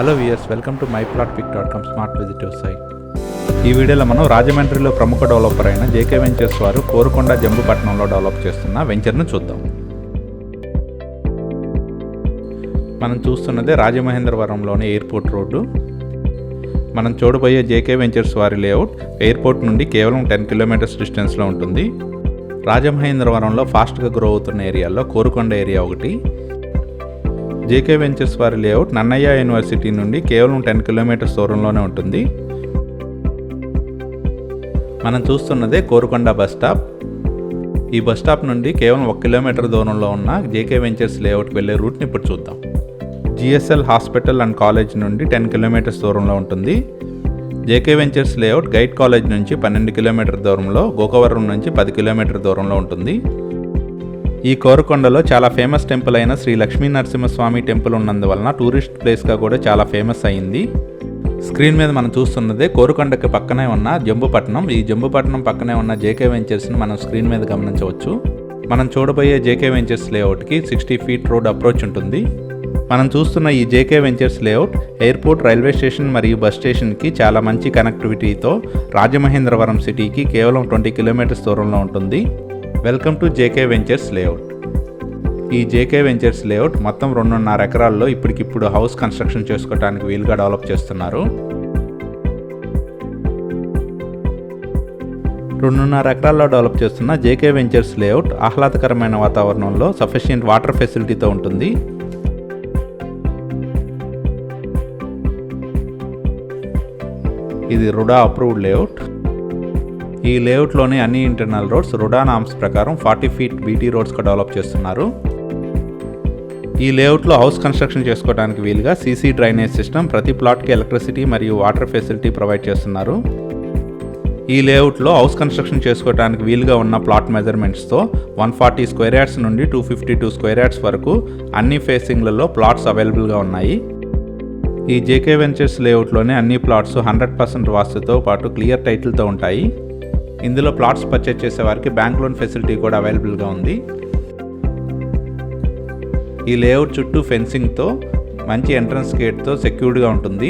Hello viewers, welcome to myplotpic.com smart visitive site. ఈ వీడియోలో మనం రాజమండ్రిలో ప్రముఖ డెవలపర్ అయిన జేకే వెంచర్స్ వారు కోరుకొండ జంబుపట్నంలో డెవలప్ చేస్తున్న వెంచర్ను చూద్దాం. మనం చూస్తున్నదే రాజమహేంద్రవరంలోని ఎయిర్పోర్ట్ రోడ్డు. మనం చూడబోయే జేకే వెంచర్స్ వారి లేఅవుట్ ఎయిర్పోర్ట్ నుండి కేవలం 10 కిలోమీటర్స్ డిస్టెన్స్లో ఉంటుంది. రాజమహేంద్రవరంలో ఫాస్ట్గా గ్రో అవుతున్న ఏరియాల్లో కోరుకొండ ఏరియా ఒకటి. జేకే వెంచర్స్ వారి లేఅవుట్ నన్నయ్య యూనివర్సిటీ నుండి కేవలం 10 కిలోమీటర్స్ దూరంలోనే ఉంటుంది. మనం చూస్తున్నదే కోరుకొండ బస్ స్టాప్. ఈ బస్ స్టాప్ నుండి కేవలం 1 కిలోమీటర్ దూరంలో ఉన్న జేకే వెంచర్స్ లేఅవుట్కి వెళ్ళే రూట్ని ఇప్పుడు చూద్దాం. జిఎస్ఎల్ హాస్పిటల్ అండ్ కాలేజ్ నుండి 10 కిలోమీటర్స్ దూరంలో ఉంటుంది. JK ventures layout guide college నుంచి 12 కిలోమీటర్ దూరంలో, గోకవరం నుంచి 10 కిలోమీటర్ దూరంలో ఉంటుంది. ఈ కోరుకొండలో చాలా ఫేమస్ టెంపుల్ అయిన శ్రీ లక్ష్మీ నరసింహస్వామి టెంపుల్ ఉన్నందువలన టూరిస్ట్ ప్లేస్గా కూడా చాలా ఫేమస్ అయింది. స్క్రీన్ మీద మనం చూస్తున్నదే కోరుకొండకి పక్కనే ఉన్న జంబుపట్నం. ఈ జంబుపట్నం పక్కనే ఉన్న జేకే వెంచర్స్ని మనం స్క్రీన్ మీద గమనించవచ్చు. మనం చూడబోయే జేకే వెంచర్స్ లేఅవుట్కి 60 ఫీట్ రోడ్ అప్రోచ్ ఉంటుంది. మనం చూస్తున్న ఈ JK ventures layout airport, railway station మరియు బస్ స్టేషన్కి చాలా మంచి కనెక్టివిటీతో రాజమహేంద్రవరం సిటీకి కేవలం 20 కిలోమీటర్స్ దూరంలో ఉంటుంది. Welcome to JK ventures layout. ఈ జేకే వెంచర్స్ లేఅవుట్ మొత్తం 2.5 ఎకరాల్లో ఇప్పటికిప్పుడు హౌస్ కన్స్ట్రక్షన్ చేసుకోవడానికి వీలుగా డెవలప్ చేస్తున్నారు. 2.5 ఎకరాల్లో డెవలప్ చేస్తున్న జేకే వెంచర్స్ లేఅవుట్ ఆహ్లాదకరమైన వాతావరణంలో సఫిషియెంట్ వాటర్ ఫెసిలిటీతో ఉంటుంది. ఇది రుడా అప్రూవ్డ్ లేఅవుట్. ఈ లేఅవుట్లోని అన్ని ఇంటర్నల్ రోడ్స్ రుడా నామ్స్ ప్రకారం 40 ఫీట్ బీటీ రోడ్స్గా డెవలప్ చేస్తున్నారు. ఈ లేఅవుట్లో హౌస్ కన్స్ట్రక్షన్ చేసుకోవడానికి వీలుగా సీసీ డ్రైనేజ్ సిస్టమ్, ప్రతి ప్లాట్కి ఎలక్ట్రిసిటీ మరియు వాటర్ ఫెసిలిటీ ప్రొవైడ్ చేస్తున్నారు. ఈ లేఅవుట్లో హౌస్ కన్స్ట్రక్షన్ చేసుకోవడానికి వీలుగా ఉన్న ప్లాట్ మెజర్మెంట్స్తో 140 స్క్వేర్ యార్డ్స్ నుండి 252 స్క్వేర్ యార్డ్స్ వరకు అన్ని ఫేసింగ్లలో ప్లాట్స్ అవైలబుల్గా ఉన్నాయి. ఈ జేకే వెంచర్స్ లేఅవుట్లోనే అన్ని ప్లాట్స్ 100% వాస్తుతో పాటు క్లియర్ టైటిల్తో ఉంటాయి. ఇందులో ప్లాట్స్ పర్చేజ్ చేసే వారికి బ్యాంక్ లోన్ ఫెసిలిటీ కూడా అవైలబుల్గా ఉంది. ఈ లేఅవుట్ చుట్టూ ఫెన్సింగ్తో, మంచి ఎంట్రన్స్ గేట్తో సెక్యూర్డ్గా ఉంటుంది.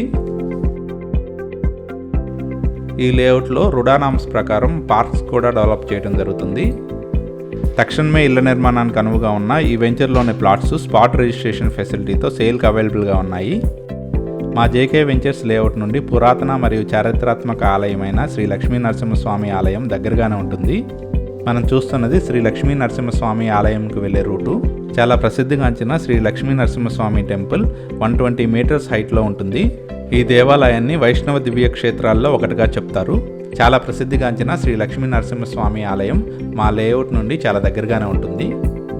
ఈ లేఅవుట్లో రుడా నామ్స్ ప్రకారం పార్క్స్ కూడా డెవలప్ చేయడం జరుగుతుంది. తక్షణమే ఇళ్ల నిర్మాణానికి అనువుగా ఉన్న ఈ వెంచర్లోని ప్లాట్స్ స్పాట్ రిజిస్ట్రేషన్ ఫెసిలిటీతో సేల్కి అవైలబుల్గా ఉన్నాయి. మా జేకే వెంచర్స్ లేఅవుట్ నుండి పురాతన మరియు చారిత్రాత్మక ఆలయమైన శ్రీ లక్ష్మీ నరసింహస్వామి ఆలయం దగ్గరగానే ఉంటుంది. మనం చూస్తున్నది శ్రీ లక్ష్మీ నరసింహస్వామి ఆలయంకు వెళ్ళే రూటు. చాలా ప్రసిద్ధిగాంచిన శ్రీ లక్ష్మీ నరసింహస్వామి టెంపుల్ 120 మీటర్స్ హైట్లో ఉంటుంది. ఈ దేవాలయాన్ని వైష్ణవ దివ్య క్షేత్రాల్లో ఒకటిగా చెప్తారు. చాలా ప్రసిద్ధిగాంచిన శ్రీ లక్ష్మీ నరసింహస్వామి ఆలయం మా లేఅవుట్ నుండి చాలా దగ్గరగానే ఉంటుంది.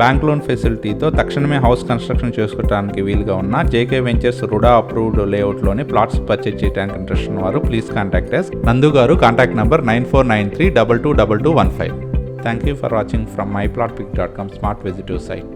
బ్యాంక్ లోన్ ఫెసిలిటీతో తక్షణమే హౌస్ కన్స్ట్రక్షన్ చేసుకోవడానికి వీలుగా ఉన్న జేకే వెంచర్స్ రుడా అప్రూవ్డ్ లేఅవుట్లోని ప్లాట్స్ పర్చేజ్ చేయడానికి ఇంట్రెస్ట్ ఉన్నవారు please contact us. Nandu garu contact number 9493222215. Thank you for watching from myplotpic.com smart visitive site.